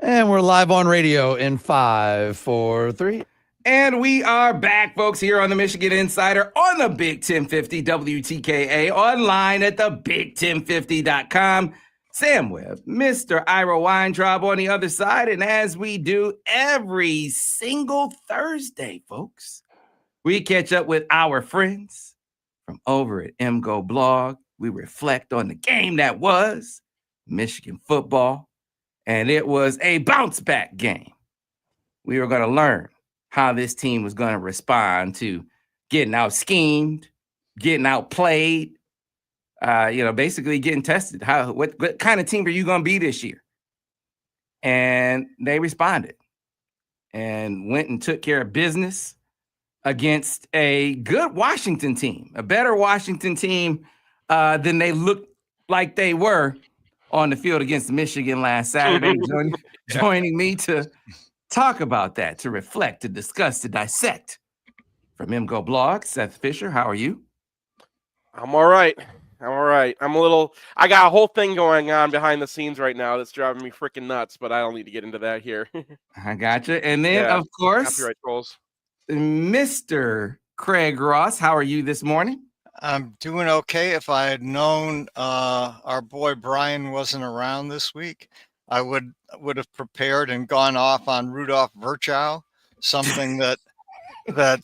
And we're live on radio in 5, 4, 3. And we are back, folks, here on the Michigan Insider on the Big 1050 WTKA, online at the Big1050.com. Sam Webb, Mr. Ira Weintraub on the other side. And as we do every single Thursday, folks, we catch up with our friends from over at MGoBlog. We reflect on the game that was Michigan football, and it was a bounce-back game. We were going to learn how this team was going to respond to getting out-schemed, getting outplayed, basically getting tested. What kind of team are you going to be this year? And they responded and went and took care of business against a good Washington team, a better Washington team than they looked like they were on the field against Michigan last Saturday. Joining me to talk about that, to reflect, to discuss, to dissect. From MGoBlog, Seth Fisher, how are you? I'm all right. I got a whole thing going on behind the scenes right now that's driving me freaking nuts, but I don't need to get into that here. I gotcha. And then, of course, copyright trolls. Mr. Craig Ross, how are you this morning? I'm doing okay. If I had known our boy Brian wasn't around this week, I would have prepared and gone off on Rudolph Virchow, something that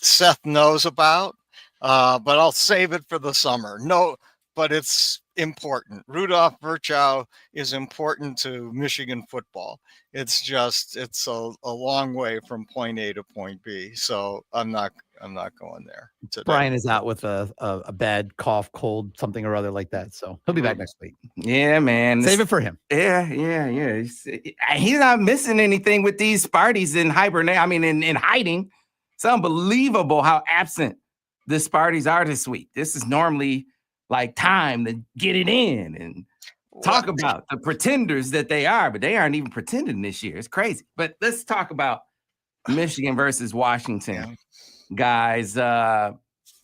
Seth knows about, but I'll save it for the summer. No, but it's important. Rudolph Virchow is important to Michigan football. It's a long way from point A to point B. So I'm not going there today. Brian is out with a bad cough, cold, something or other like that. So he'll be back next week. Yeah, man. Save it for him. Yeah. He's not missing anything with these Sparties in hibernate. I mean, in hiding. It's unbelievable how absent the Sparties are this week. This is normally like time to get it in and talk about the pretenders that they are, but they aren't even pretending this year. It's crazy. But let's talk about Michigan versus Washington, guys.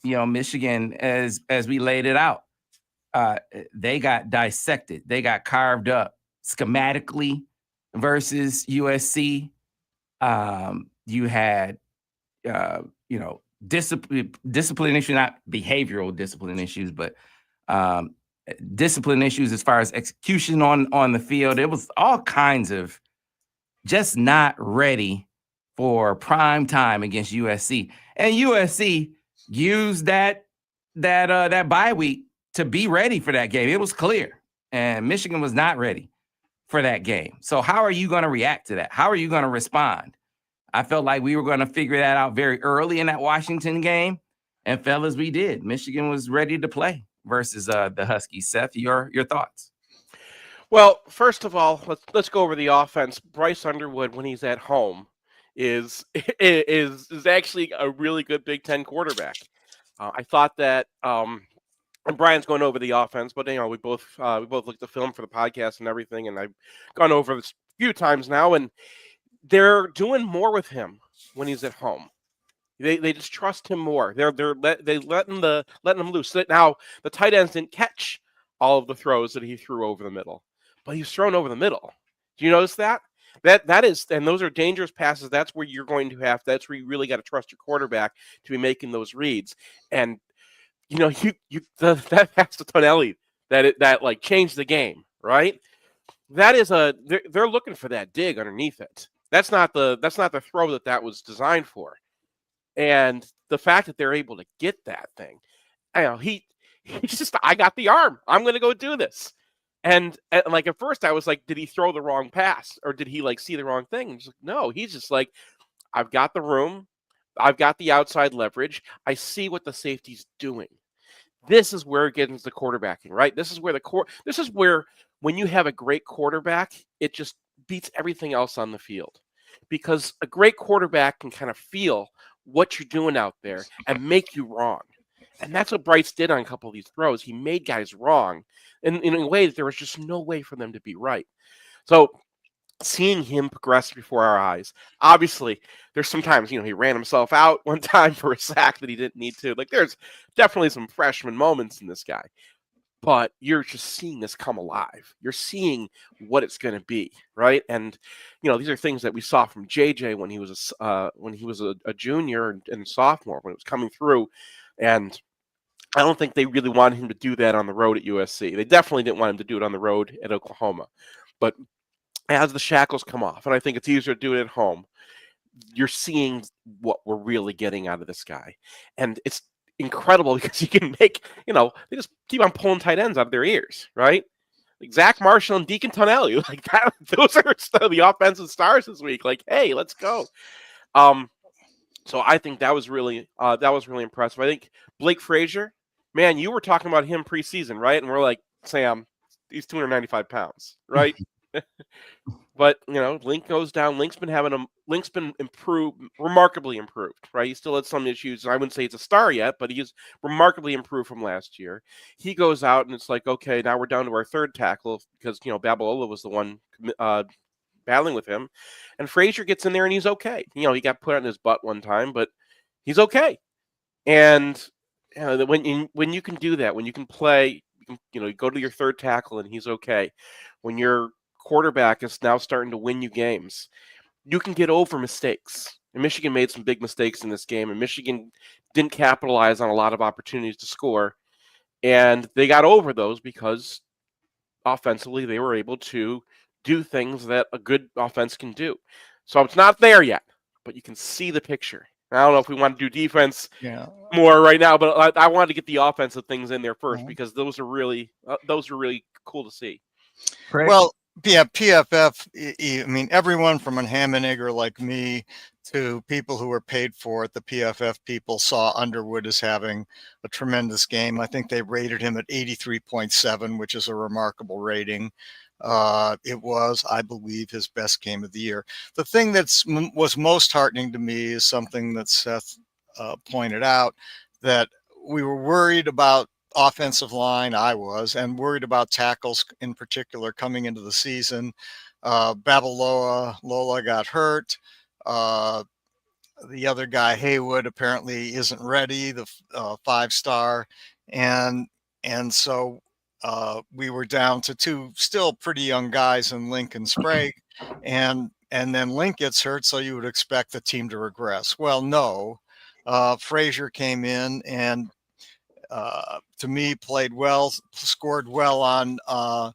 Michigan, as we laid it out, they got dissected. They got carved up schematically versus USC. You had, discipline issues, not behavioral discipline issues, but discipline issues as far as execution on the field. It was all kinds of just not ready for prime time against USC. And USC used that bye week to be ready for that game. It was clear. And Michigan was not ready for that game. So how are you going to react to that? How are you going to respond? I felt like we were going to figure that out very early in that Washington game. And fellas, we did. Michigan was ready to play versus the Huskies. Seth, your thoughts? Well, first of all, let's go over the offense. Bryce Underwood, when he's at home, is actually a really good Big Ten quarterback. I thought that, and Brian's going over the offense, but we both looked at the film for the podcast and everything, and I've gone over this a few times now, and they're doing more with him when he's at home. They just trust him more. They're letting him loose. Now the tight ends didn't catch all of the throws that he threw over the middle, but he's thrown over the middle. Do you notice that? That is, and those are dangerous passes. That's where you're going to have. That's where you really got to trust your quarterback to be making those reads. And that pass to Tonelli that like changed the game, right? That is they're looking for that dig underneath it. That's not the throw that was designed for. And the fact that they're able to get that thing, he's just, I got the arm. I'm going to go do this. And like at first I was like, did he throw the wrong pass or did he like see the wrong thing? And just like, no, he's just like, I've got the room. I've got the outside leverage. I see what the safety's doing. This is where it gets into the quarterbacking, right? This is where when you have a great quarterback, it just beats everything else on the field, because a great quarterback can kind of feel what you're doing out there and make you wrong. And that's what Bryce did on a couple of these throws. He made guys wrong in a way that there was just no way for them to be right. So seeing him progress before our eyes, obviously there's sometimes, he ran himself out one time for a sack that he didn't need to. Like there's definitely some freshman moments in this guy. but you're just seeing this come alive. You're seeing what it's going to be, right? And these are things that we saw from JJ when he was a junior and sophomore, when it was coming through. And I don't think they really wanted him to do that on the road at USC. They definitely didn't want him to do it on the road at Oklahoma. But as the shackles come off, and I think it's easier to do it at home, you're seeing what we're really getting out of this guy. And it's incredible because you can make, they just keep on pulling tight ends out of their ears, right? Like Zach Marshall and Deacon Tonelli, like that. Those are the offensive stars this week. Like, hey, let's go. So I think that was really impressive. I think Blake Frazier, man, you were talking about him preseason, right? And we're like, Sam, he's 295 pounds, right? But Link goes down. Link's been remarkably improved, right? He still had some issues. I wouldn't say he's a star yet, but he's remarkably improved from last year. He goes out, and it's like, okay, now we're down to our third tackle because Babalola was the one battling with him, and Frazier gets in there and he's okay. He got put on his butt one time, but he's okay. And when you can do that, when you can play, you go to your third tackle and he's okay. When your quarterback is now starting to win you games, you can get over mistakes. And Michigan made some big mistakes in this game, and Michigan didn't capitalize on a lot of opportunities to score. And they got over those because offensively they were able to do things that a good offense can do. So it's not there yet, but you can see the picture. I don't know if we want to do defense more right now, but I wanted to get the offensive things in there first because those are really cool to see. Craig? Well, yeah, PFF, I mean, everyone from a ham and egger like me to people who were paid for it, the PFF people saw Underwood as having a tremendous game. I think they rated him at 83.7, which is a remarkable rating. It was, I believe, his best game of the year. The thing was most heartening to me is something that Seth pointed out, that we were worried about offensive line. I was, and worried about tackles in particular coming into the season. Babalola got hurt. The other guy, Haywood, apparently isn't ready, the 5-star. And so we were down to two still pretty young guys in Link and Sprague. And then Link gets hurt, so you would expect the team to regress. Well, no. Frazier came in and to me played well, scored well on the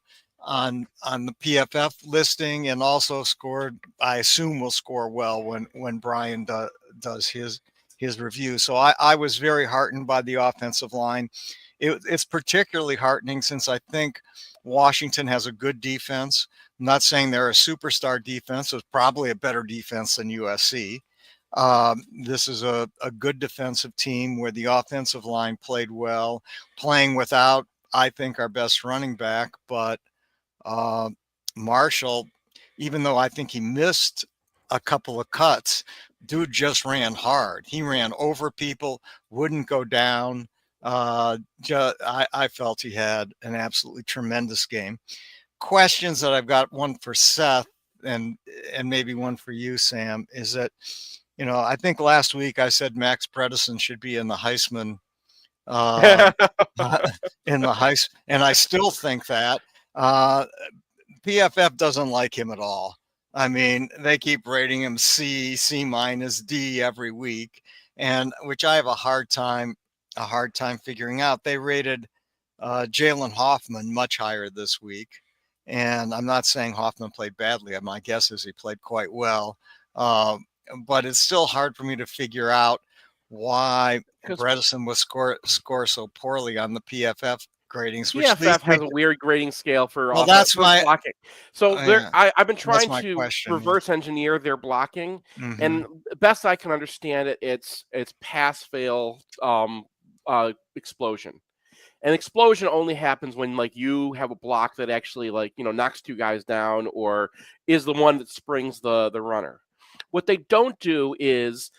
PFF listing, and also scored, I assume will score well when Brian does his review. So I was very heartened by the offensive line. It's particularly heartening since I think Washington has a good defense. I'm not saying they're a superstar defense. It's probably a better defense than USC. This is a good defensive team where the offensive line played well, playing without, I think, our best running back. But Marshall, even though I think he missed a couple of cuts, dude just ran hard. He ran over people, wouldn't go down. I felt he had an absolutely tremendous game. Questions that I've got, one for Seth and maybe one for you, Sam, is that, I think last week I said Max Bredesen should be in the Heisman, and I still think that. PFF doesn't like him at all. I mean, they keep rating him C minus, D every week, and which I have a hard time figuring out. They rated Jalen Hoffman much higher this week, and I'm not saying Hoffman played badly. My guess is he played quite well. But it's still hard for me to figure out why Bredesen was score so poorly on the PFF gradings. PFF has a weird grading scale for blocking. So I've been trying to reverse engineer their blocking, and best I can understand it, it's pass fail explosion. And explosion only happens when you have a block that actually knocks two guys down or is the one that springs the runner. What they don't do is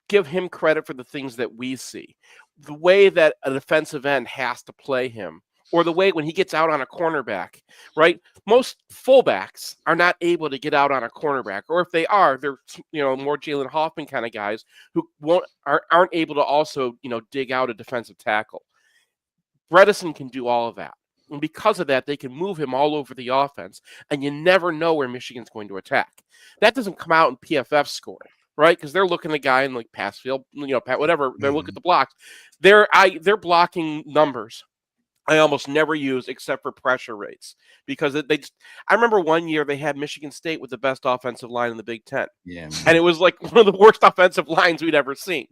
give him credit for the things that we see. The way that a defensive end has to play him, or the way when he gets out on a cornerback, right? Most fullbacks are not able to get out on a cornerback, or if they are, they're more Jalen Hoffman kind of guys who aren't able to also dig out a defensive tackle. Bredesen can do all of that. And because of that, they can move him all over the offense, and you never know where Michigan's going to attack. That doesn't come out in PFF scoring, right? Because they're looking at a guy in like pass field, whatever. They look at the blocks. They're blocking numbers I almost never use except for pressure rates because I remember one year they had Michigan State with the best offensive line in the Big Ten. Yeah, man. And it was like one of the worst offensive lines we'd ever seen.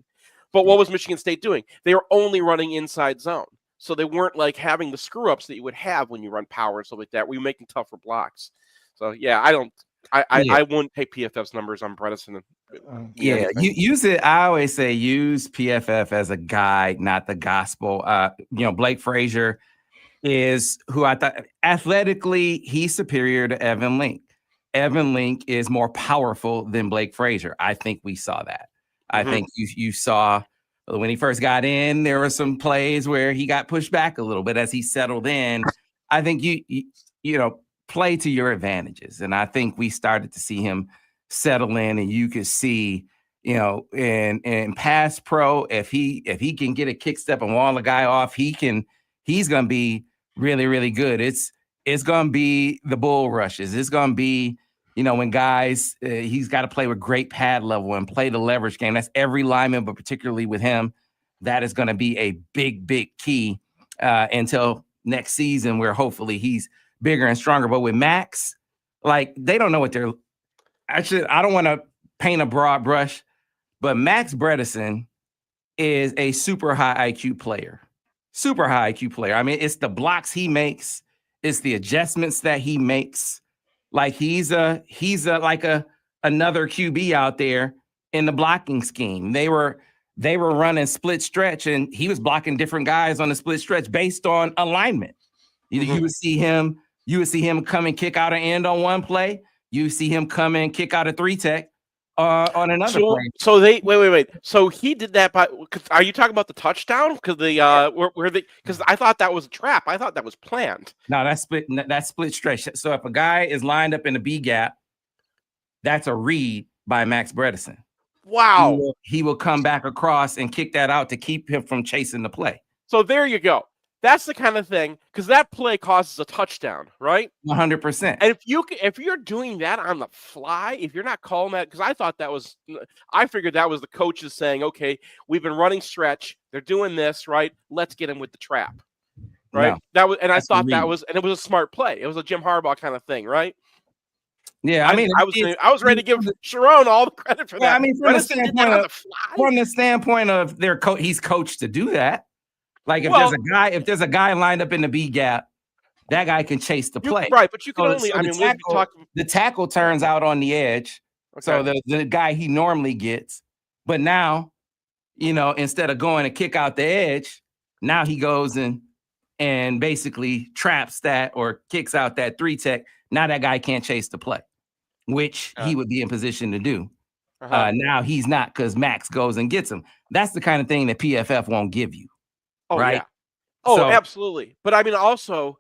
But what was Michigan State doing? They were only running inside zone. So they weren't like having the screw ups that you would have when you run power and stuff like that, where you're making tougher blocks. So yeah, I wouldn't take PFF's numbers on Bredesen. Yeah, you use it. I always say use PFF as a guide, not the gospel. Blake Frazier is who I thought athletically he's superior to Evan Link. Evan Link is more powerful than Blake Frazier. I think we saw that. I think you saw when he first got in, there were some plays where he got pushed back a little bit as he settled in. I think you play to your advantages. And I think we started to see him settle in, and you could see, in pass pro, if he can get a kick step and wall a guy off, he's going to be really, really good. It's going to be the bull rushes. It's going to be, when guys, he's got to play with great pad level and play the leverage game. That's every lineman, but particularly with him, that is going to be a big, big key until next season, where hopefully he's bigger and stronger. But with Max, like, they don't know what they're actually. I don't want to paint a broad brush, but Max Bredesen is a super high IQ player. Super high IQ player. I mean, it's the blocks he makes, it's the adjustments that he makes. Like he's another QB out there in the blocking scheme. They were running split stretch, and he was blocking different guys on the split stretch based on alignment. You would see him come and kick out an end on one play. You see him come and kick out a 3-tech on another play. So they wait. So he did that are you talking about the touchdown? Because because I thought that was a trap. I thought that was planned. No, that's split stretch. So if a guy is lined up in the B gap, that's a read by Max Bredesen. Wow. He will come back across and kick that out to keep him from chasing the play. So there you go. That's the kind of thing, because that play causes a touchdown, right? 100%. And if you're doing that on the fly, if you're not calling that, because I figured that was the coaches saying, okay, we've been running stretch, they're doing this, right? Let's get him with the trap, right? No, I thought that was, and it was a smart play. It was a Jim Harbaugh kind of thing, right? Yeah, I mean, I was ready to give Sharon all the credit for that. I mean, from the standpoint of he's coached to do that. Like if there's a guy lined up in the B gap, that guy can chase the play. Right, but you can the tackle turns out on the edge. Okay. So the guy he normally gets, but now, instead of going to kick out the edge, now he goes and basically traps that or kicks out that 3-tech. Now that guy can't chase the play, which he would be in position to do. Now he's not, because Max goes and gets him. That's the kind of thing that PFF won't give you. Oh, right? Yeah. Oh, absolutely. But I mean, also,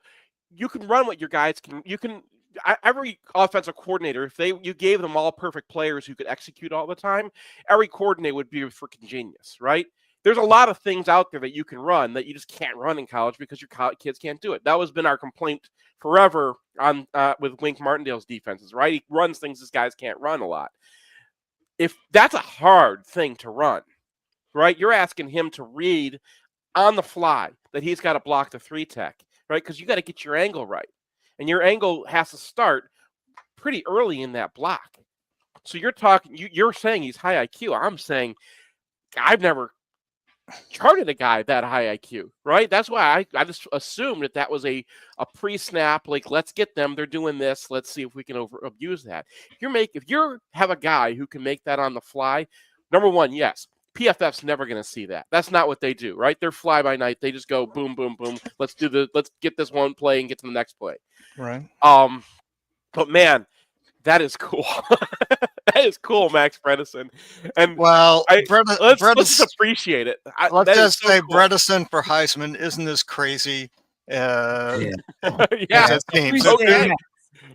you can run what your guys can. Every offensive coordinator, if you gave them all perfect players who could execute all the time, every coordinator would be freaking genius, right? There's a lot of things out there that you can run that you just can't run in college because your kids can't do it. That has been our complaint forever with Wink Martindale's defenses, right? He runs things his guys can't run a lot. If that's a hard thing to run, right? You're asking him to read on the fly that he's got to block the 3-tech, right? Because you got to get your angle right. And your angle has to start pretty early in that block. So you're saying he's high IQ. I'm saying I've never charted a guy that high IQ, right? That's why I just assumed that was a pre-snap, like, let's get them, they're doing this, let's see if we can abuse that. If you have a guy who can make that on the fly, number one, yes, PFF's never going to see that. That's not what they do, right? They're fly by night. They just go boom, boom, boom. Let's get this one play and get to the next play. Right. But man, that is cool. That is cool, Max Bredesen. And let's just appreciate it. Let's just say cool. Bredesen for Heisman isn't as crazy. Yeah. Okay.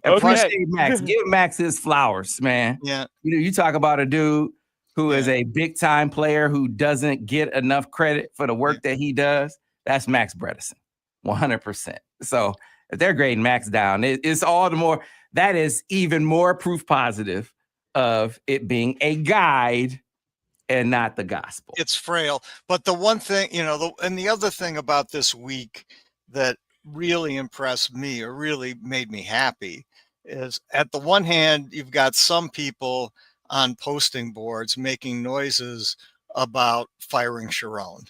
Appreciate Max. Give Max his flowers, man. Yeah. You talk about a dude who is a big time player who doesn't get enough credit for the work that he does. That's Max Bredesen. 100%. So if they're grading Max down, it's all the more, that is even more proof positive of it being a guide and not the gospel. It's frail. But the one thing, and the other thing about this week that really impressed me or really made me happy is, at the one hand, you've got some people on posting boards making noises about firing Sharon,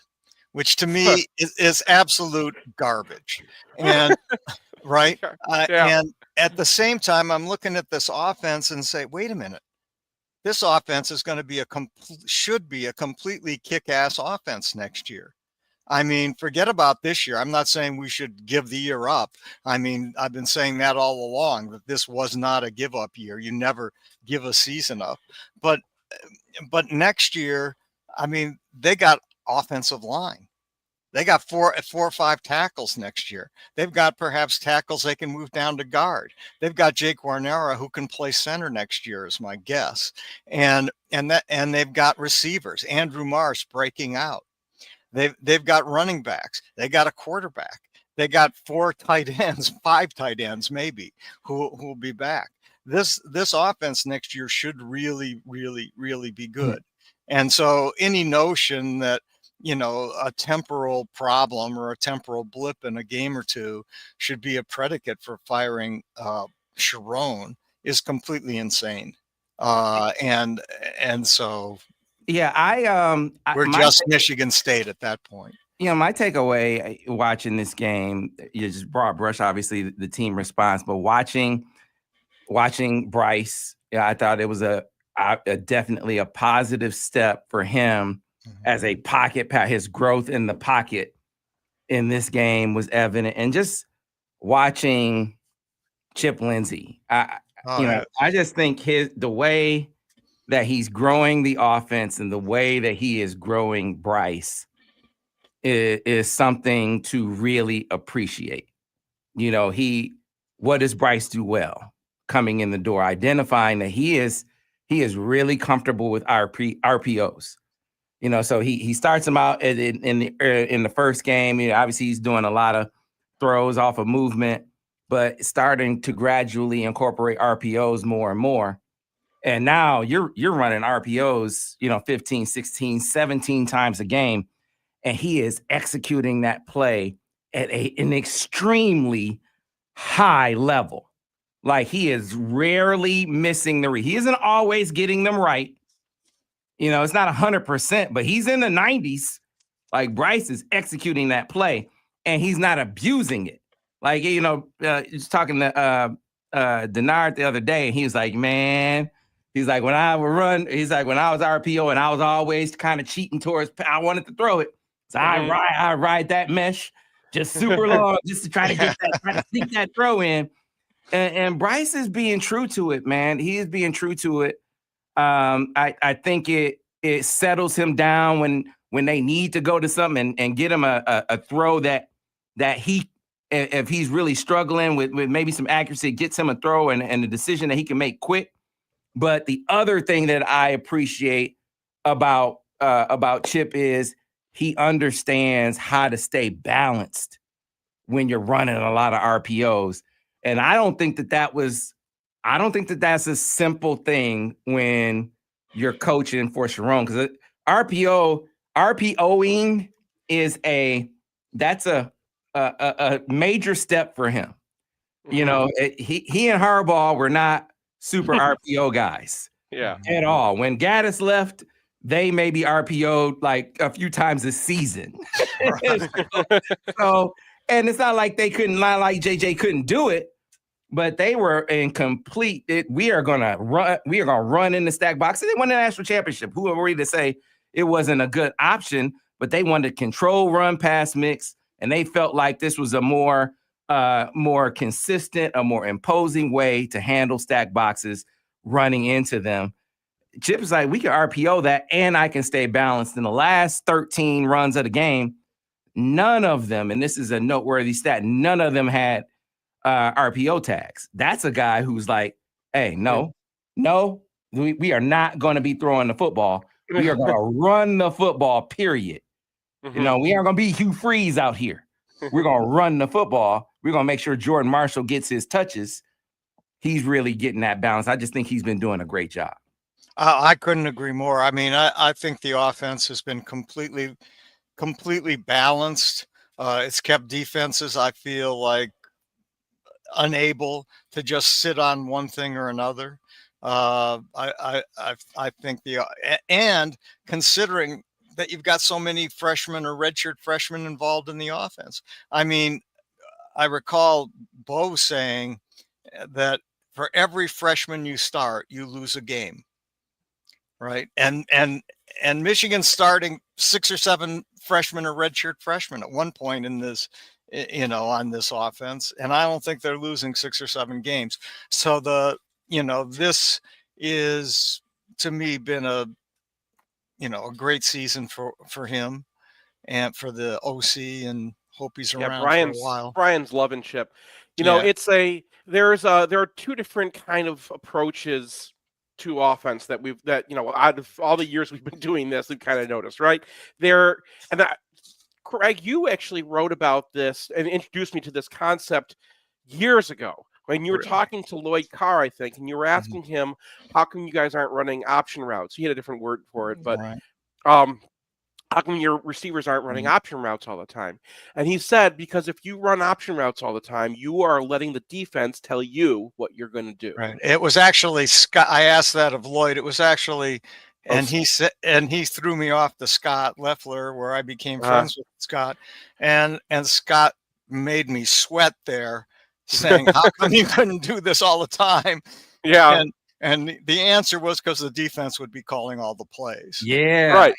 which to me is absolute garbage. And right. Yeah. And at the same time, I'm looking at this offense and say, wait a minute. This offense is going to be should be a completely kick-ass offense next year. I mean, forget about this year. I'm not saying we should give the year up. I mean, I've been saying that all along, that this was not a give-up year. You never give a season up. But next year, I mean, they got offensive line. They got four or five tackles next year. They've got perhaps tackles they can move down to guard. They've got Jake Guarnera who can play center next year, is my guess. And they've got receivers. Andrew Marsh breaking out. They've got running backs. They got a quarterback. They got 4 tight ends, 5 tight ends maybe, who will be back. This offense next year should really, really, really be good. And so any notion that, a temporal problem or a temporal blip in a game or two should be a predicate for firing Sharon is completely insane. And so yeah, we're just Michigan State at that point. My takeaway watching this game, you just broad brush, obviously the team response, but watching Bryce, I thought it was a definitely a positive step for him as a pocket pass. His growth in the pocket in this game was evident, and just watching Chip Lindsey, I just think the way that he's growing the offense and the way that he is growing Bryce is something to really appreciate. What does Bryce do well? Coming in the door, identifying that he is really comfortable with RPOs. So he starts him out in the first game. Obviously he's doing a lot of throws off of movement, but starting to gradually incorporate RPOs more and more. And now you're running RPOs, 15, 16, 17 times a game, and he is executing that play at an extremely high level. Like, he is rarely missing the read. He isn't always getting them right. It's not 100%, but he's in the 90s. Like, Bryce is executing that play, and he's not abusing it. Like, just talking to Denard the other day, and he was like, man, he's like, when I would run, he's like, when I was RPO and I was always kind of cheating towards, I wanted to throw it. So I ride that mesh just super long just to try to get that, try to sneak that throw in. And Bryce is being true to it, man. He is being true to it. I think it settles him down when they need to go to something and get him a throw that he, if he's really struggling with maybe some accuracy, gets him a throw and a decision that he can make quick. But the other thing that I appreciate about Chip is he understands how to stay balanced when you're running a lot of RPOs. And I don't think that's a simple thing when you're coaching for Sharon, because RPOing is a major step for him. He and Harbaugh were not super RPO guys. Yeah. At all. When Gaddis left, they maybe RPO'd like a few times a season. So, and it's not like not like JJ couldn't do it, but they were in complete, we are gonna run in the stack box. And they won the national championship. Who are we to say it wasn't a good option? But they wanted to control run pass mix, and they felt like this was a more consistent, a more imposing way to handle stack boxes running into them. Chip is like, we can RPO that, and I can stay balanced. In the last 13 runs of the game, none of them, and this is a noteworthy stat, none of them had RPO tags. That's a guy who's like, hey, no, we are not going to be throwing the football. We are going to run the football, period. We aren't going to be Hugh Freeze out here. We're going to run the football. We're going to make sure Jordan Marshall gets his touches. He's really getting that balance. I just think he's been doing a great job. I couldn't agree more. I mean, I think the offense has been completely balanced. It's kept defenses, I feel like, unable to just sit on one thing or another. I think and considering that you've got so many freshmen or redshirt freshmen involved in the offense. I mean, I recall Bo saying that for every freshman you start, you lose a game. Right. And Michigan's starting 6 or 7 freshmen or redshirt freshmen at one point in this, on this offense. And I don't think they're losing 6 or 7 games. So this is, to me, been a great season for him and for the OC, and hope he's around for a while. Brian's loving Chip. There are 2 different kind of approaches to offense that out of all the years we've been doing this, we've kind of noticed, right? Craig, you actually wrote about this and introduced me to this concept years ago when you were talking to Lloyd Carr, I think, and you were asking him, how come you guys aren't running option routes? He had a different word for it, but how come your receivers aren't running option routes all the time? And he said, because if you run option routes all the time, you are letting the defense tell you what you're going to do. Right. It was actually Scott. I asked that of Lloyd. It was actually, and he said, and he threw me off to Scott Leffler, where I became friends with Scott, and Scott made me sweat there, saying, "How come you couldn't do this all the time?" Yeah. And the answer was because the defense would be calling all the plays. Yeah. Right.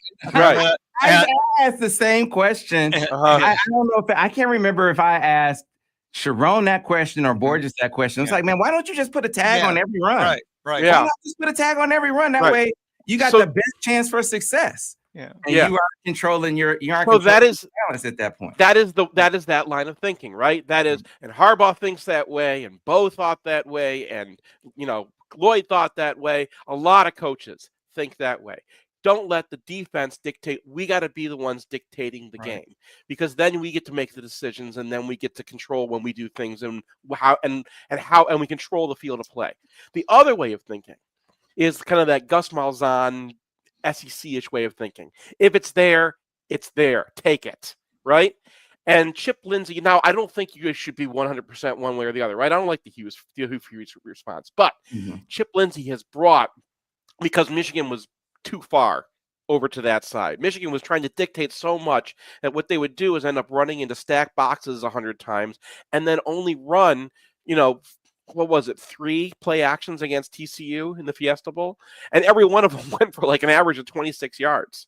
I asked the same question. I don't know I can't remember if I asked Sharon that question or Borges that question. It's like, man, why don't you just put a tag on every run? Right. Yeah. Why not just put a tag on every run? That way you got the best chance for success. Yeah. And you are controlling your balance at that point. That is that line of thinking, right? That is, and Harbaugh thinks that way, and Bo thought that way, and Lloyd thought that way. A lot of coaches think that way. Don't let the defense dictate. We got to be the ones dictating the game, because then we get to make the decisions, and then we get to control when we do things, and how we control the field of play. The other way of thinking is kind of that Gus Malzahn SEC-ish way of thinking. If it's there, it's there. Take it, right? And Chip Lindsey, now I don't think you guys should be 100% one way or the other, right? I don't like the Hughes response, but Chip Lindsey has brought, because Michigan was too far over to that side. Michigan was trying to dictate so much that what they would do is end up running into stacked boxes 100 times and then only run, 3 play actions against TCU in the Fiesta Bowl, and every one of them went for like an average of 26 yards.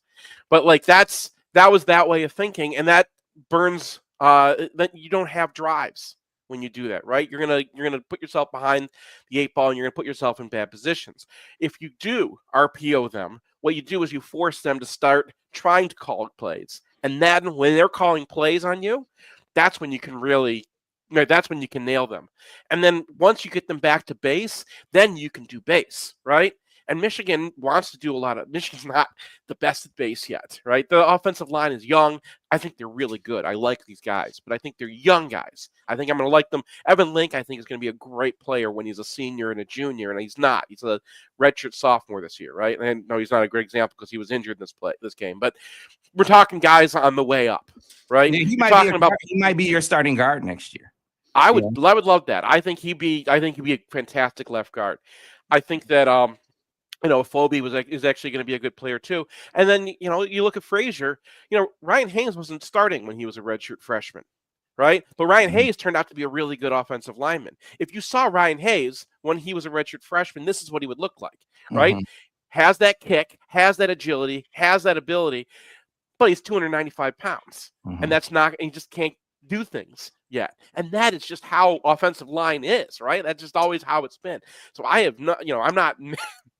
But like that was that way of thinking, and that burns. That you don't have drives when you do that, right? You're gonna put yourself behind the 8 ball, and you're gonna put yourself in bad positions. If you do RPO them, what you do is you force them to start trying to call plays, and then when they're calling plays on you, that's when you can really. That's when you can nail them. And then once you get them back to base, then you can do base, right? And Michigan wants to do a lot of. Michigan's not the best at base yet, right? The offensive line is young. I think they're really good. I like these guys, but I think they're young guys. I think I'm going to like them. Evan Link, I think, is going to be a great player when he's a senior and a junior, and he's not. He's a redshirt sophomore this year, right? And no, he's not a great example because he was injured in this game. But we're talking guys on the way up, right? He might be your starting guard next year. I would love that. I think he'd be a fantastic left guard. I think that Phobie is actually going to be a good player too. And then you look at Frazier. Ryan Hayes wasn't starting when he was a redshirt freshman, right? But Ryan Hayes turned out to be a really good offensive lineman. If you saw Ryan Hayes when he was a redshirt freshman, this is what he would look like, right? Has that kick, has that agility, has that ability, but he's 295 pounds, and that's not. And he just can't do things yet. And that is just how offensive line is, right? That's just always how it's been. So I have not, I'm not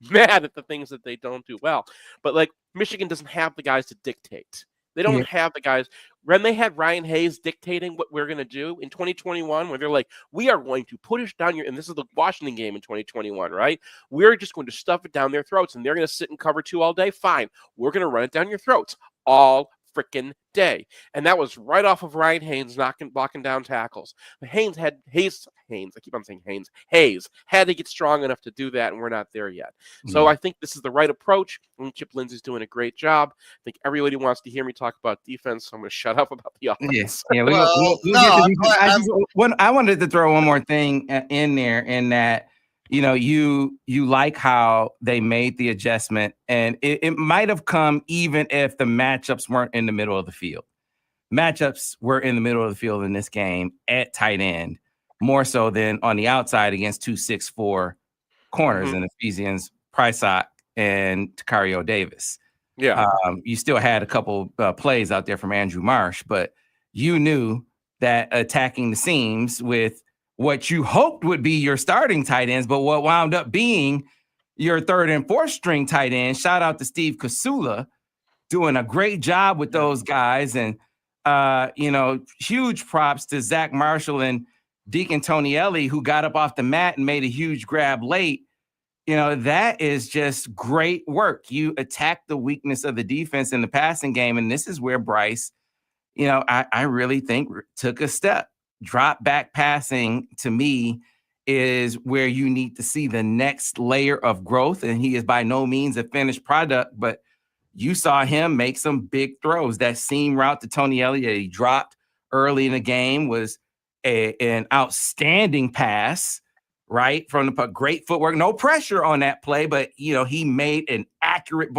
mad at the things that they don't do well, but like Michigan doesn't have the guys to dictate. They don't have the guys. When they had Ryan Hayes dictating what we're going to do in 2021, where they're like, we are going to push down your, and this is the Washington game in 2021, right? We're just going to stuff it down their throats, and they're going to sit and cover 2 all day. Fine. We're going to run it down your throats all freaking day. And that was right off of Ryan Haynes blocking down tackles. Hayes had to get strong enough to do that, and we're not there yet. So I think this is the right approach. And Chip Lindsey's doing a great job. I think everybody wants to hear me talk about defense, so I'm going to shut up about the offense. Yeah, Well, we'll no, get to I wanted to throw one more thing in there, in that, you know, you like how they made the adjustment, and it might have come even if the matchups weren't in the middle of the field. Matchups were in the middle of the field in this game at tight end, more so than on the outside against 2-6-4 corners in Ephesians, Prysock, and Takario Davis. Yeah. You still had a couple plays out there from Andrew Marsh, but you knew that attacking the seams with what you hoped would be your starting tight ends, but what wound up being your third and fourth string tight end. Shout out to Steve Kasula, doing a great job with those guys. And, you know, huge props to Zach Marshall and Deacon Tonielli, who got up off the mat and made a huge grab late. You know, that is just great work. You attack the weakness of the defense in the passing game. And this is where Bryce, you know, I really think took a step. Drop back passing, to me, is where you need to see the next layer of growth. And he is by no means a finished product, but you saw him make some big throws. That seam route to Tonielli that he dropped early in the game was an outstanding pass, right? From the great footwork, no pressure on that play, but, you know, he made an accurate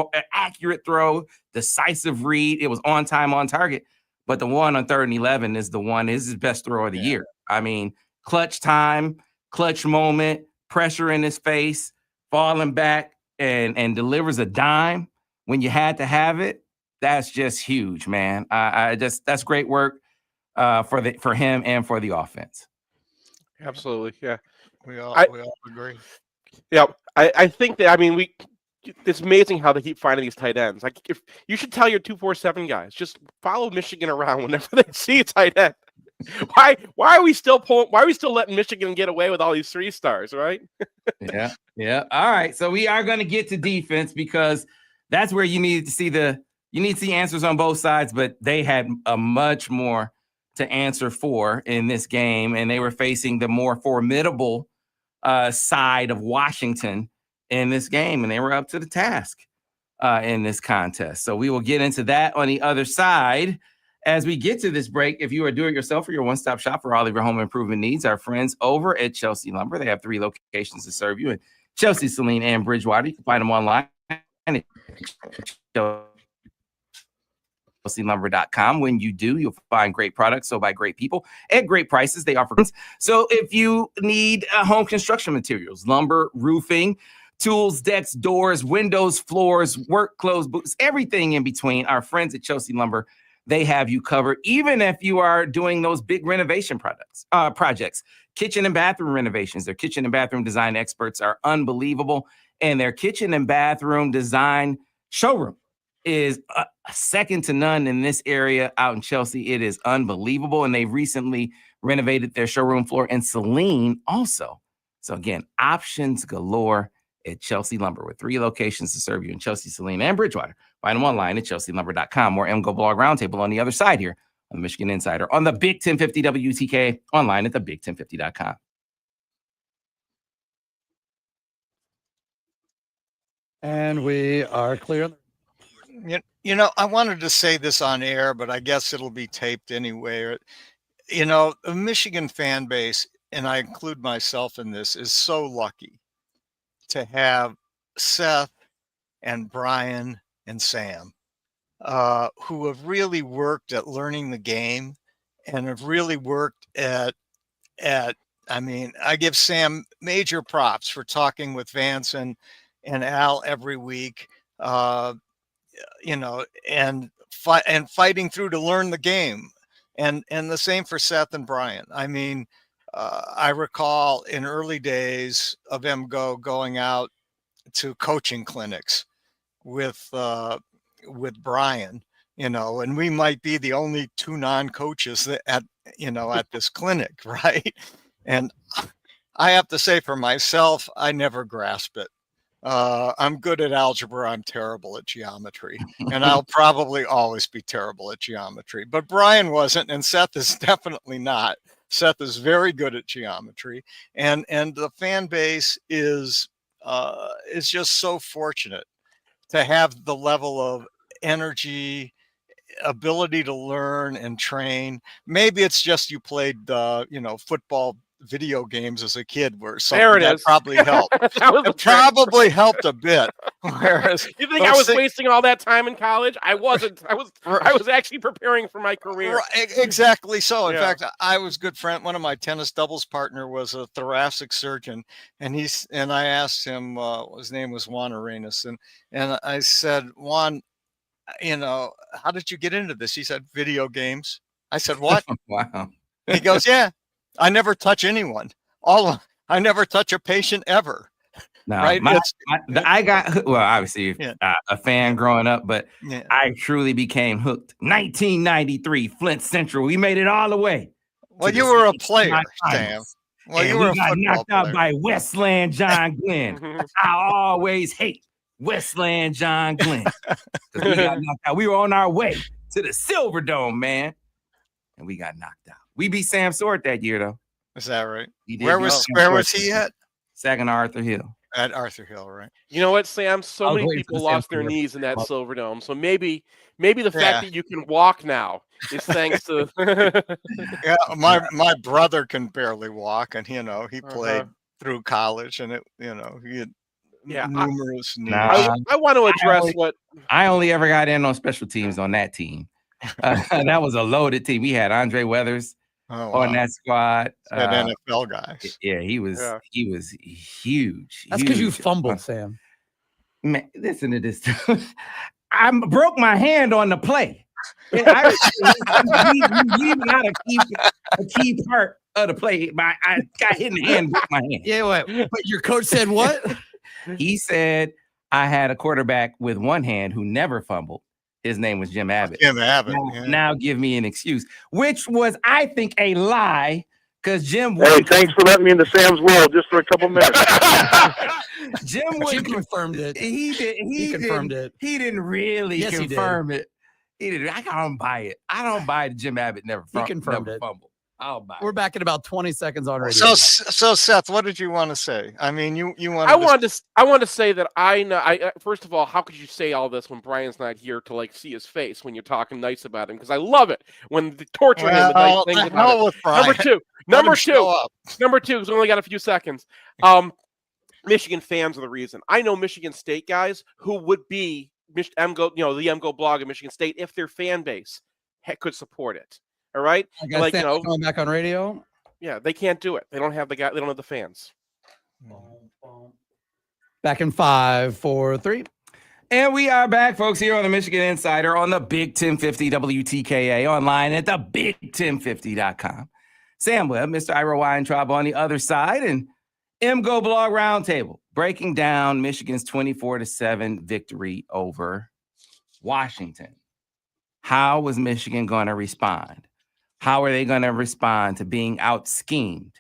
throw, decisive read. It was on time, on target. But the one on 3rd and 11 is the one, is his best throw of the year. I mean, clutch time, clutch moment, pressure in his face, falling back and delivers a dime when you had to have it. That's just huge, man. That's great work for him and for the offense. Absolutely. Yeah. We all agree. Yeah. I think that, I mean, it's amazing how they keep finding these tight ends. Like, if you should tell your 247 guys, just follow Michigan around whenever they see a tight end. Why are we still letting Michigan get away with all these 3 stars, right? Yeah. All right. So we are going to get to defense, because that's where you need to see answers on both sides, but they had a much more to answer for in this game, and they were facing the more formidable side of Washington in this game, and they were up to the task in this contest. So we will get into that on the other side as we get to this break. If you are do-it-yourself or your one-stop shop for all of your home improvement needs, our friends over at Chelsea Lumber, they have 3 locations to serve you in Chelsea, Saline, and Bridgewater. You can find them online at ChelseaLumber.com. When you do, you'll find great products sold by great people at great prices. They offer. So if you need home construction materials, lumber, roofing, tools, decks, doors, windows, floors, work clothes, boots, everything in between, our friends at Chelsea Lumber, they have you covered. Even if you are doing those big renovation projects, kitchen and bathroom renovations, their kitchen and bathroom design experts are unbelievable. And their kitchen and bathroom design showroom is second to none in this area out in Chelsea. It is unbelievable. And they recently renovated their showroom floor in Saline also. So again, options galore at Chelsea Lumber, with 3 locations to serve you in Chelsea, Saline, and Bridgewater. Find them online at ChelseaLumber.com. More MGoBlog Roundtable on the other side here on the Michigan Insider on the Big 1050 WTK, online at thebig1050.com. And we are clear. You know, I wanted to say this on air, but I guess it'll be taped anyway. You know, the Michigan fan base, and I include myself in this, is so lucky to have Seth and Brian and Sam, who have really worked at learning the game and have really worked at, I mean, I give Sam major props for talking with Vance and Al every week, you know, and fighting through to learn the game. And the same for Seth and Brian. I mean, I recall in early days of MGO going out to coaching clinics with Brian, you know, and we might be the only 2 non-coaches at this clinic, right? And I have to say for myself, I never grasp it. I'm good at algebra. I'm terrible at geometry. And I'll probably always be terrible at geometry. But Brian wasn't, and Seth is definitely not. Seth is very good at geometry. And the fan base is just so fortunate to have the level of energy, ability to learn and train. Maybe it's just you played football video games as a kid where something that probably helped. It probably helped a bit. Whereas you think I was wasting all that time in college? I wasn't. I was actually preparing for my career. Exactly so. In fact, I was good friend. One of my tennis doubles partner was a thoracic surgeon, and I asked him, his name was Juan Arenas, and I said, Juan, how did you get into this? He said, video games. I said, what? Wow. He goes, yeah, I never touch anyone. I never touch a patient ever. No, right? I got, well, obviously a fan growing up, but I truly became hooked. 1993, Flint Central. We made it all the way. Well, you were a player, Sam. Well, you were got knocked out by Westland John Glenn. I always hate Westland John Glenn. We got knocked out. We were on our way to the Silver Dome, man, and we got knocked out. We beat Sam Sword that year, though. Is that right? Where was he at? Saginaw Arthur Hill. At Arthur Hill, right? You know what, Sam? So many people lost their knees in that Silver Dome. So maybe the fact that you can walk now is thanks to. Yeah, my brother can barely walk, and he played through college, and he had numerous knees. I want to address I only ever got in on special teams on that team. That was a loaded team. We had Andre Weathers on that squad. That NFL guys. Yeah, he was huge. That's because you fumbled, Sam. Man, listen to this. I broke my hand on the play. You leaving out a key part of the play. I got hit in the hand, broke my hand. Yeah, but your coach said what? He said I had a quarterback with one hand who never fumbled. His name was Jim Abbott. Jim Abbott. Now give me an excuse, which was, I think, a lie, because Jim. Hey, thanks for letting me into Sam's world just for a couple minutes. Jim confirmed it. He confirmed it. He didn't really confirm it. He didn't. I don't buy it. I don't buy that Jim Abbott never confirmed it. Fumbled. I'll buy We're back in about 20 seconds on radio. So Seth, what did you want to say? I mean, you wanted. I want to say that I know. First of all, how could you say all this when Brian's not here to see his face when you're talking nice about him? Because I love it when they torture him with nice things about it. Number two, because we only got a few seconds. Michigan fans are the reason. I know Michigan State guys who would be the MGoBlog of Michigan State if their fan base could support it. All right, going back on radio. Yeah, they can't do it. They don't have the guy. They don't have the fans. Back in 5, 4, 3. And we are back, folks, here on the Michigan Insider on the Big 1050 WTKA, online at the big1050.com. Sam Webb, Mr. Ira Weintraub on the other side, and MGoBlog Roundtable, breaking down Michigan's 24-7 victory over Washington. How was Michigan going to respond? How are they going to respond to being out-schemed,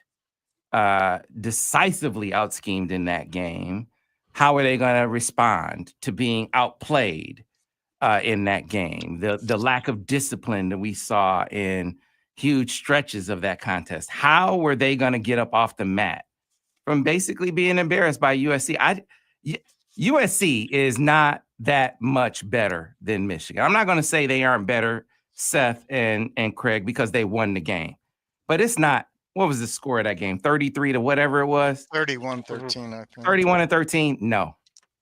decisively out-schemed in that game? How are they going to respond to being outplayed in that game? The lack of discipline that we saw in huge stretches of that contest. How were they going to get up off the mat from basically being embarrassed by USC? USC is not that much better than Michigan. I'm not going to say they aren't better, Seth and Craig, because they won the game. But it's not, what was the score of that game? 33 to whatever it was? 31-13, I think. 31-13? No.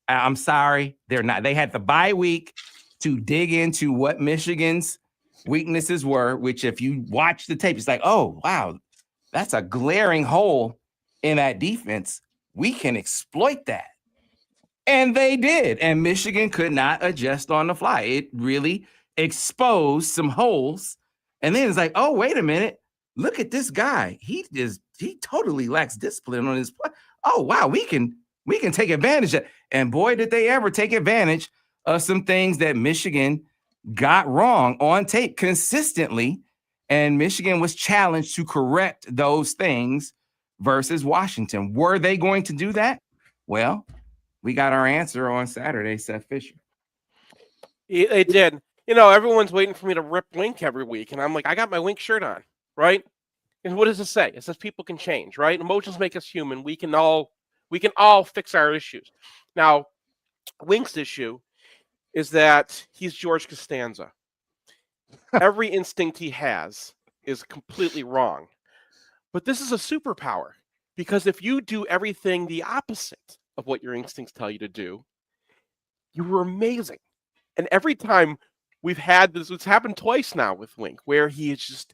I'm sorry. They're not. They had the bye week to dig into what Michigan's weaknesses were, which if you watch the tape, it's like, oh, wow, that's a glaring hole in that defense. We can exploit that. And they did. And Michigan could not adjust on the fly. It really exposed some holes. And then it's like, oh, wait a minute. Look at this guy. He totally lacks discipline on his play. Oh, wow, we can take advantage of it. And boy, did they ever take advantage of some things that Michigan got wrong on tape consistently. And Michigan was challenged to correct those things versus Washington. Were they going to do that? Well, we got our answer on Saturday, Seth Fisher. It did. Everyone's waiting for me to rip Wink every week, and I'm like, I got my Wink shirt on, right? And what does it say? It says people can change, right? Emotions make us human. We can all fix our issues. Now, Wink's issue is that he's George Costanza. Every instinct he has is completely wrong. But this is a superpower, because if you do everything the opposite of what your instincts tell you to do, you were amazing. And every time we've had this, it's happened twice now with Wink, where he is just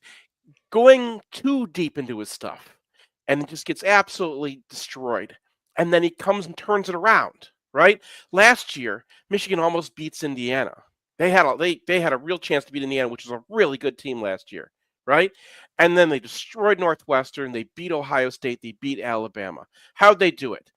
going too deep into his stuff and it just gets absolutely destroyed. And then he comes and turns it around, right? Last year, Michigan almost beats Indiana. They had a real chance to beat Indiana, which was a really good team last year, right? And then they destroyed Northwestern. They beat Ohio State. They beat Alabama. How'd they do it?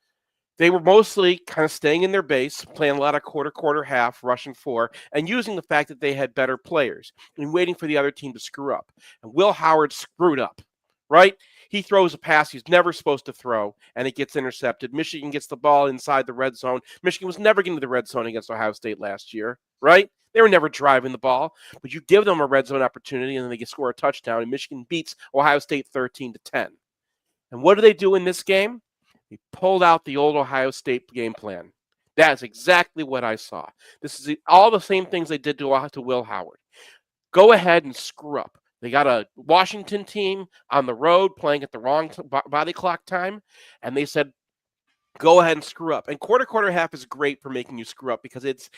They were mostly kind of staying in their base, playing a lot of quarter, half, rushing four, and using the fact that they had better players and waiting for the other team to screw up. And Will Howard screwed up, right? He throws a pass he's never supposed to throw, and it gets intercepted. Michigan gets the ball inside the red zone. Michigan was never getting to the red zone against Ohio State last year, right? They were never driving the ball, but you give them a red zone opportunity, and then they can score a touchdown, and Michigan beats Ohio State 13-10. And what do they do in this game? He pulled out the old Ohio State game plan. That's exactly what I saw. This is all the same things they did to Will Howard. Go ahead and screw up. They got a Washington team on the road playing at the wrong body clock time, and they said, go ahead and screw up. And quarter, half is great for making you screw up because it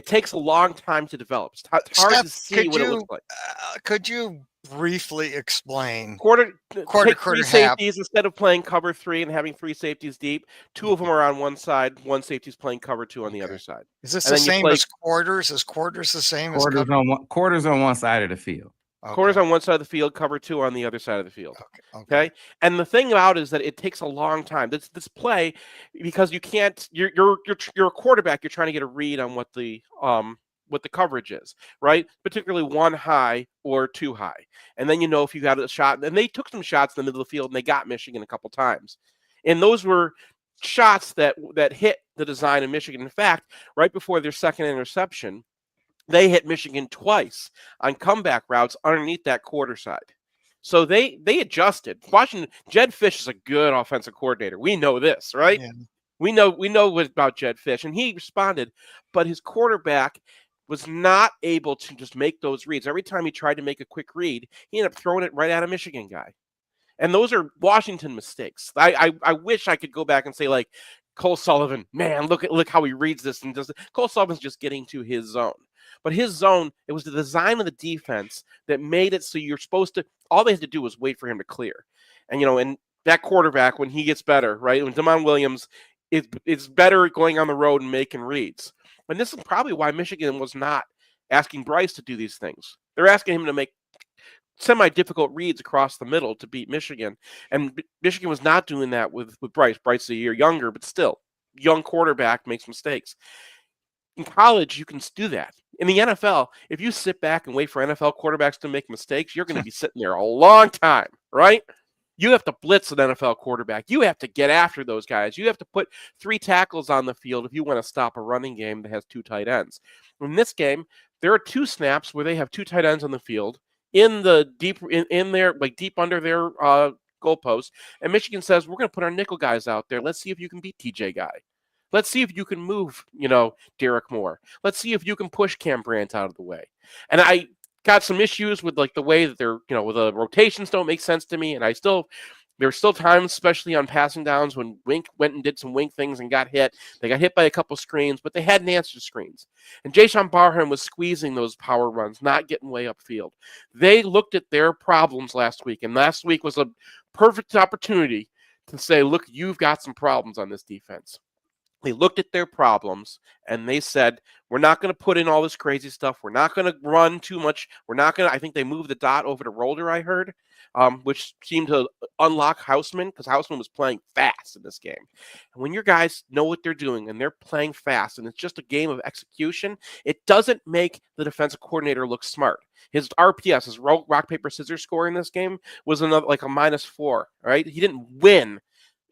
takes a long time to develop. It's hard Steph, to see what it looks like. Could you briefly explain Quarter, quarter, three half? safeties instead of playing cover three and having three safeties deep. Two of them are on one side. One safety's playing cover two on the other side. Is this And the then you same play- as quarters? Is quarters the same as Quarters cover? quarters on one side of the field. Okay. Quarters on one side of the field, cover two on the other side of the field. Okay. And the thing about it is that it takes a long time. This play, because you can't. You're a quarterback. You're trying to get a read on what the coverage is, right? Particularly one high or two high, and then if you got a shot. And they took some shots in the middle of the field, and they got Michigan a couple times, and those were shots that hit the design of Michigan. In fact, right before their second interception, they hit Michigan twice on comeback routes underneath that quarter side. So they adjusted. Washington, Jed Fish is a good offensive coordinator. We know this, right? Yeah. We know about Jed Fish, and he responded, but his quarterback was not able to just make those reads. Every time he tried to make a quick read, he ended up throwing it right at a Michigan guy. And those are Washington mistakes. I wish I could go back and say, like, Cole Sullivan, man, look how he reads this and does it. Cole Sullivan's just getting to his zone. But his zone, it was the design of the defense that made it so you're supposed to, all they had to do was wait for him to clear. And, and that quarterback, when he gets better, right, when Damon Williams, it's better going on the road and making reads. And this is probably why Michigan was not asking Bryce to do these things. They're asking him to make semi-difficult reads across the middle to beat Michigan. And Michigan was not doing that with Bryce. Bryce is a year younger, but still, young quarterback makes mistakes. In college, you can do that. In the NFL, if you sit back and wait for NFL quarterbacks to make mistakes, you're going to be sitting there a long time, right? You have to blitz an NFL quarterback. You have to get after those guys. You have to put 3 tackles on the field if you want to stop a running game that has 2 tight ends. In this game, there are 2 snaps where they have 2 tight ends on the field in the deep in their deep under their goalpost, and Michigan says, we're going to put our nickel guys out there. Let's see if you can beat TJ Guy. Let's see if you can move, Derek Moore. Let's see if you can push Cam Brandt out of the way. And I got some issues with the way that they're, with the rotations don't make sense to me. And there's still times, especially on passing downs, when Wink went and did some Wink things and got hit. They got hit by a couple screens, but they hadn't answered screens. And Jason Barham was squeezing those power runs, not getting way upfield. They looked at their problems last week, and last week was a perfect opportunity to say, look, you've got some problems on this defense. They looked at their problems and they said, we're not going to put in all this crazy stuff. We're not going to run too much. I think they moved the dot over to Roller, I heard, which seemed to unlock Houseman because Houseman was playing fast in this game. And when your guys know what they're doing and they're playing fast and it's just a game of execution, it doesn't make the defensive coordinator look smart. His RPS, his rock, paper, scissors score in this game was another like a -4, right? He didn't win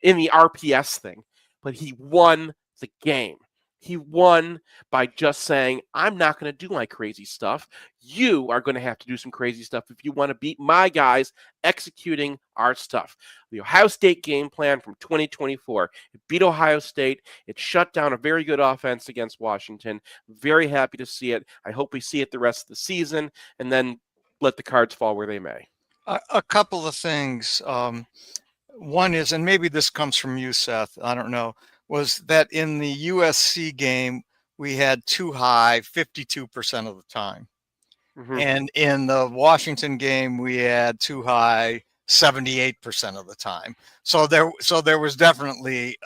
in the RPS thing, but he won the game. He won by just saying, I'm not going to do my crazy stuff. You are going to have to do some crazy stuff if you want to beat my guys executing our stuff. The Ohio State game plan from 2024. It beat Ohio State. It shut down a very good offense against Washington. Very happy to see it. I hope we see it the rest of the season and then let the cards fall where they may. A couple of things. One is, and maybe this comes from you, Seth, I don't know, was that in the USC game, we had too high 52% of the time. Mm-hmm. And in the Washington game, we had too high 78% of the time. So there was definitely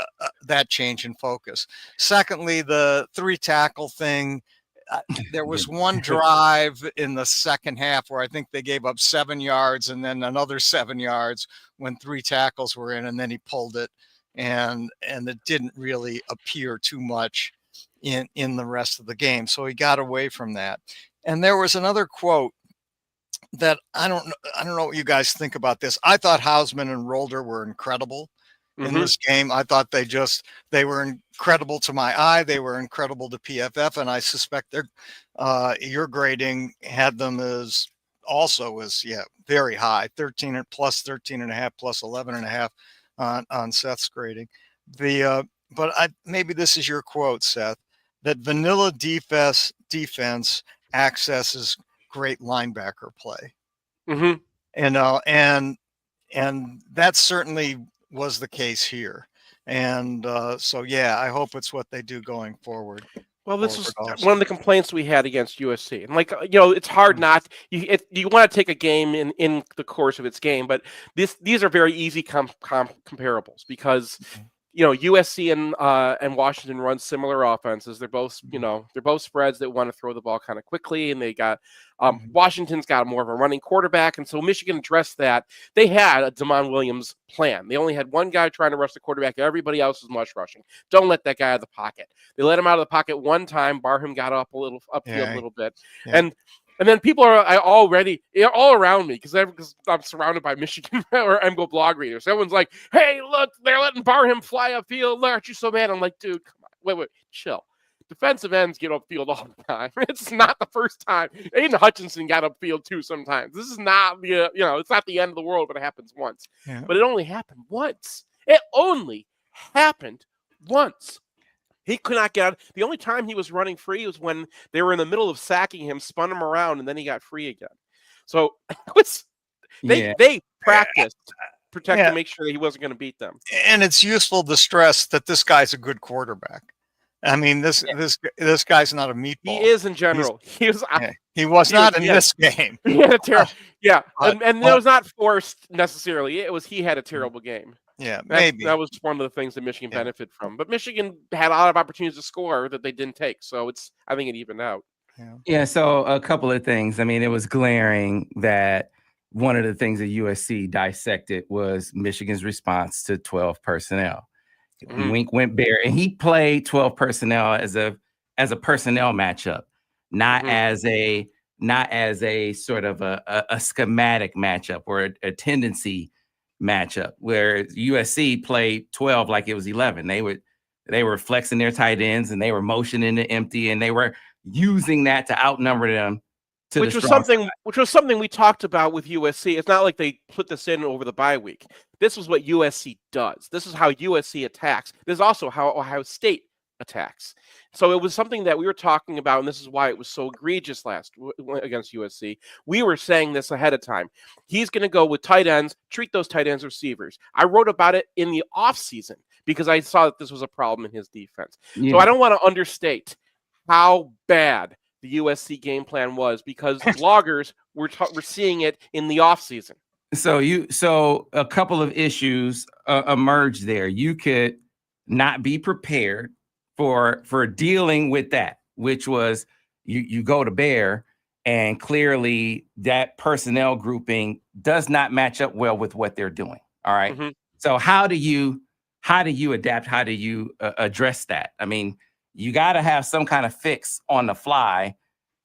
that change in focus. Secondly, the 3 tackle thing, there was one drive in the second half where I think they gave up 7 yards and then another 7 yards when 3 tackles were in, and then he pulled it, and it didn't really appear too much in the rest of the game. So he got away from that. And there was another quote that I don't know what you guys think about this. I thought Hausman and Rolder were incredible in this game. I thought they were incredible to my eye. They were incredible to PFF, and I suspect your grading had them as very high, 13 plus 13.5 plus 11.5 on Seth's grading. Maybe this is your quote, Seth, that vanilla defense accesses great linebacker play. Mm-hmm. And that certainly was the case here. And I hope it's what they do going forward. Well, this is one of the complaints we had against USC. And it's hard not you want to take a game in the course of its game, but these are very easy comparables because USC and Washington run similar offenses. They're both spreads that want to throw the ball kind of quickly, and they got Washington's got more of a running quarterback, and so Michigan addressed that. They had a Damon Williams plan. They only had one guy trying to rush the quarterback. Everybody else was mush rushing. Don't let that guy out of the pocket. They let him out of the pocket one time. Barham got upfield a little bit, and then people are already all around me because I'm surrounded by Michigan or MGoBlog readers. Everyone's like, "Hey, look, they're letting Barham fly upfield. Aren't you so mad?" I'm like, "Dude, come on, wait, chill. Defensive ends get upfield all the time. It's not the first time. Aiden Hutchinson got upfield too sometimes. This is not it's not the end of the world, but it happens once. Yeah. But it only happened once. It only happened once." He could not get out. The only time he was running free was when they were in the middle of sacking him, spun him around, and then he got free again. So they practiced to make sure that he wasn't going to beat them. And it's useful to stress that this guy's a good quarterback. I mean, this guy's not a meatball. He is in general. He was not in this game. He had a terrible. And it was not forced necessarily. It was he had a terrible game. Yeah, maybe that was one of the things that Michigan benefited from. But Michigan had a lot of opportunities to score that they didn't take. So I think it evened out. Yeah. So a couple of things. I mean, it was glaring that one of the things that USC dissected was Michigan's response to 12 personnel. Wink went Bear, and he played 12 personnel as a personnel matchup, not as a sort of a schematic matchup or a tendency matchup, where USC played 12 like it was 11. They were flexing their tight ends and they were motioning to empty, and they were using that to outnumber them. Which was something we talked about with USC. It's not like they put this in over the bye week. This is what USC does. This is how USC attacks. This is also how Ohio State attacks. So it was something that we were talking about, and this is why it was so egregious against USC. We were saying this ahead of time. He's going to go with tight ends, treat those tight ends receivers. I wrote about it in the offseason because I saw that this was a problem in his defense. Yeah. So I don't want to understate how bad the USC game plan was, because bloggers were seeing it in the offseason. So a couple of issues emerged there. You could not be prepared for dealing with that, which was you go to Bear, and clearly that personnel grouping does not match up well with what they're doing. All right. Mm-hmm. So how do you adapt? How do you address that? I mean, you got to have some kind of fix on the fly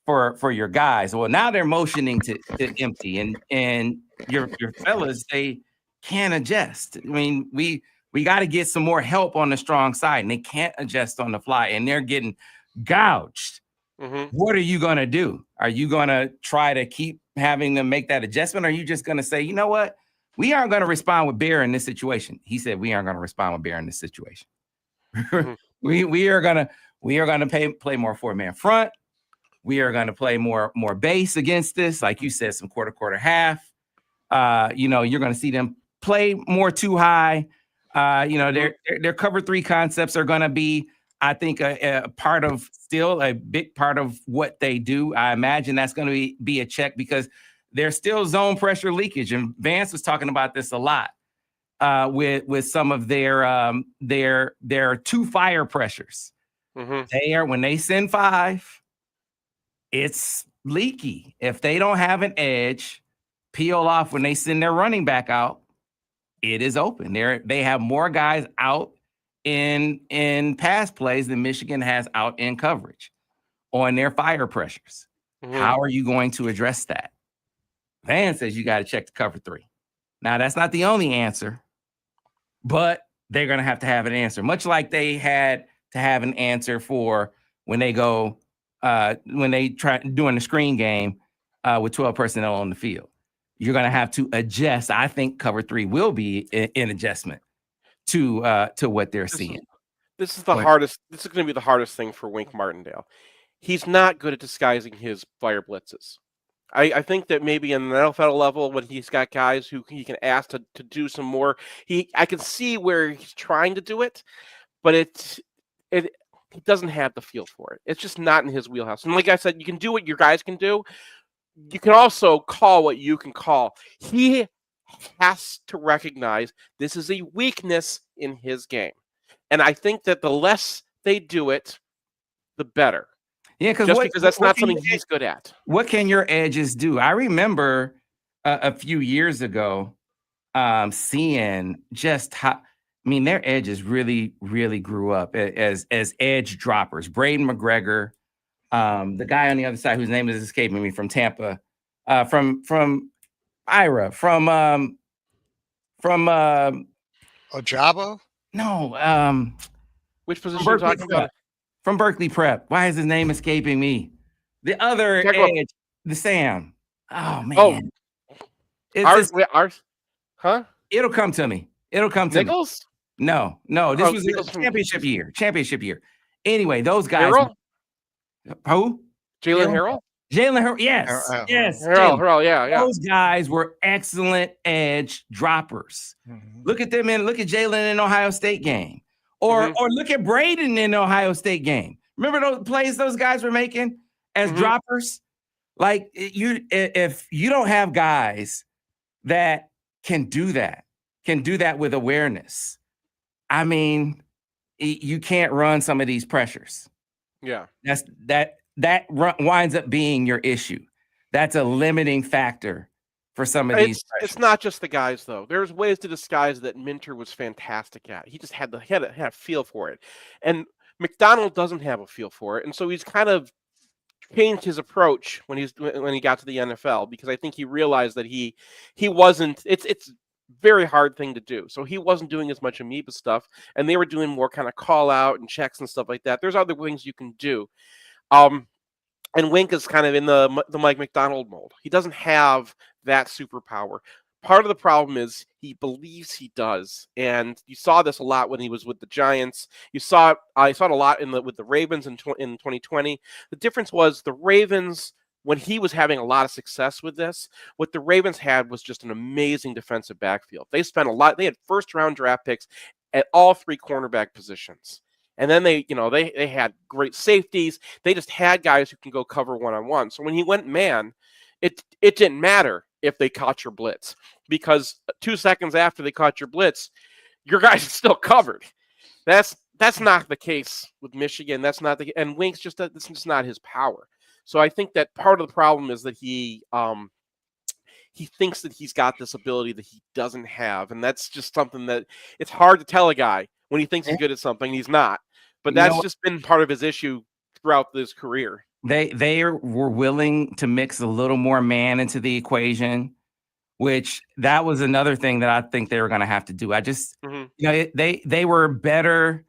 for your guys. Well, now they're motioning to empty, and your fellas, they can't adjust. I mean, we We got to get some more help on the strong side, and they can't adjust on the fly, and they're getting gouged. What are you going to do? Are you going to try to keep having them make that adjustment? Or are you just going to say, you know what? We aren't going to respond with Bear in this situation. He said, we aren't going to respond with Bear in this situation. we are going to play more 4-man front. We are going to play more base against this. Like you said, some quarter half. You're going to see them play more too high. Their cover 3 concepts are going to be, I think, a big part of what they do. I imagine that's going to be a check because there's still zone pressure leakage. And Vance was talking about this a lot with some of their 2 fire pressures. When they send 5, it's leaky. If they don't have an edge, peel off when they send their running back out, it is open. They have more guys out in pass plays than Michigan has out in coverage on their fire pressures. How are you going to address that? Van says you got to check the cover 3. Now, that's not the only answer, but they're going to have an answer, much like they had to have an answer for when they try doing the screen game with 12 personnel on the field. You're going to have to adjust. I think cover 3 will be an adjustment to what they're seeing. This is the hardest. This is going to be the hardest thing for Wink Martindale. He's not good at disguising his fire blitzes. I think that maybe in the NFL level, when he's got guys who he can ask to do some more, I can see where he's trying to do it, but he doesn't have the feel for it. It's just not in his wheelhouse. And like I said, you can do what your guys can do. You can also call what you can call. He has to recognize this is a weakness in his game. And I think that the less they do it, the better. Yeah, because that's not something he's good at. What can your edges do? I remember a few years ago seeing just how, their edges really, really grew up as edge droppers. Braden McGregor, the guy on the other side whose name is escaping me from Tampa, from Ira, from Ojabo? No, which position are you talking about? From Berkeley Prep. Why is his name escaping me? The other edge, the Sam. Oh man. Ours? Huh? It'll come to me. Nichols? No. This was a championship year. Anyway, those guys. Harrell? Who? Jalen Harrell? Jalen Harrell. Yes. Harrell, yeah. Those guys were excellent edge droppers. Look at them look at Jalen in Ohio State game. Or look at Braden in the Ohio State game. Remember those plays those guys were making as droppers? Like if you don't have guys that can do that with awareness, you can't run some of these pressures. Yeah. That winds up being your issue. That's a limiting factor for some of these. It's not just the guys, though. There's ways to disguise that Minter was fantastic at. He just had a feel for it. And McDonald doesn't have a feel for it. And so he's kind of changed his approach when he got to the NFL, because I think he realized that he wasn't, it's very hard thing to do. So he wasn't doing as much amoeba stuff, and they were doing more kind of call out and checks and stuff like that. There's other things you can do. And Wink is kind of in the Mike McDonald mold. He doesn't have that superpower. Part of the problem is he believes he does, and you saw this a lot when he was with the Giants. I saw it a lot with the Ravens in 2020. The difference was the Ravens, when he was having a lot of success with this, what the Ravens had was just an amazing defensive backfield. They spent a lot. They had first-round draft picks at all 3 cornerback positions. And then they had great safeties. They just had guys who can go cover one-on-one. So when he went man, it didn't matter if they caught your blitz, because 2 seconds after they caught your blitz, your guys are still covered. That's not the case with Michigan. And Wink's that's just not his power. So I think that part of the problem is that he thinks that he's got this ability that he doesn't have, and that's just something that it's hard to tell a guy when he thinks he's good at something, he's not. But that's just been part of his issue throughout his career. They were willing to mix a little more man into the equation which that was another thing that I think they were going to have to do. I just, Mhm. you know, they were better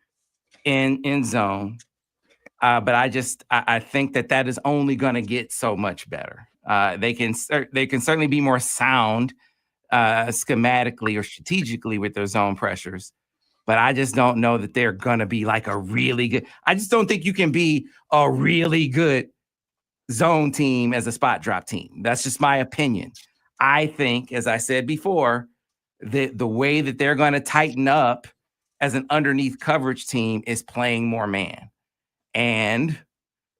in zone, but I think that is only going to get so much better. They can certainly be more sound schematically or strategically with their zone pressures. But I just don't know that they're going to be like a really good. I just don't think you can be a really good zone team as a spot drop team. That's just my opinion. I think, as I said before, that the way that they're going to tighten up as an underneath coverage team is playing more man. And,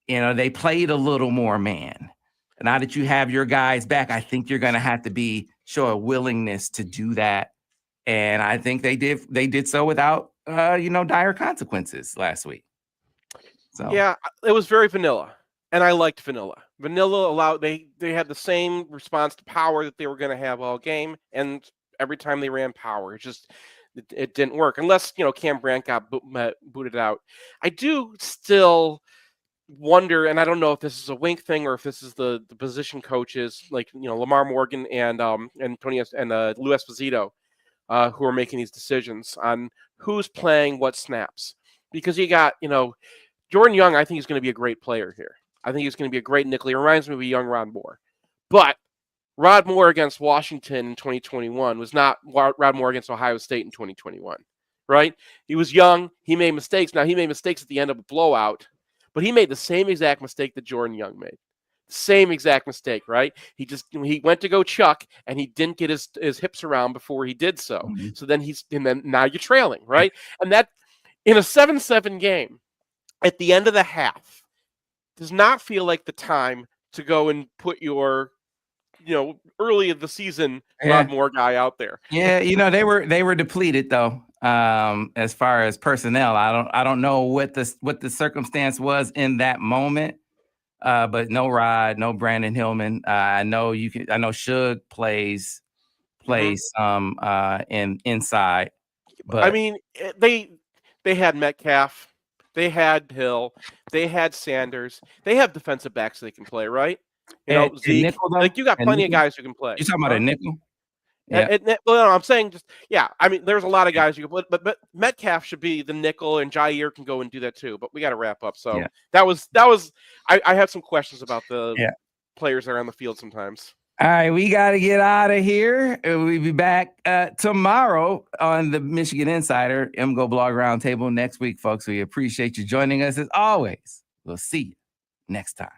you know, they played a little more man. Now that you have your guys back, I think you're going to have to show a willingness to do that. And I think they did so without, dire consequences last week. So Yeah, it was very vanilla, and I liked vanilla. Vanilla allowed they had the same response to power that they were going to have all game, and every time they ran power, it didn't work unless Cam Brandt got booted out. I do still wonder, and I don't know if this is a Wink thing or if this is the position coaches like Lamar Morgan and Tony and Lou Esposito. Who are making these decisions on who's playing what snaps. Because you got, Jordan Young, I think he's going to be a great player here. I think he's going to be a great nickel. He reminds me of a young Rod Moore. But Rod Moore against Washington in 2021 was not Rod Moore against Ohio State in 2021, right? He was young. He made mistakes. Now, he made mistakes at the end of a blowout, but he made the same exact mistake that Jordan Young made. Same exact mistake, right? He went to go chuck and he didn't get his hips around before he did so. Mhm. So then now you're trailing, right? And that in a 7-7 game at the end of the half does not feel like the time to go and put your early of the season Rod Moore guy out there. Yeah, they were depleted though. As far as personnel, I don't know what the circumstance was in that moment. But no Rod, no Brandon Hillman. I know Suge plays some inside. But I mean, they had Metcalf, they had Hill, they had Sanders, they have defensive backs they can play, right? Zeke, nickel, though? like you got plenty of guys who can play. You talking about a nickel? Yeah. Well, no, I'm saying I mean, there's a lot of guys you can play, but Metcalf should be the nickel, and Jair can go and do that too. But we got to wrap up. So that was. I had some questions about the players that are on the field sometimes. All right, we got to get out of here. We'll be back tomorrow on the Michigan Insider MGoBlog Roundtable next week, folks. We appreciate you joining us as always. We'll see you next time.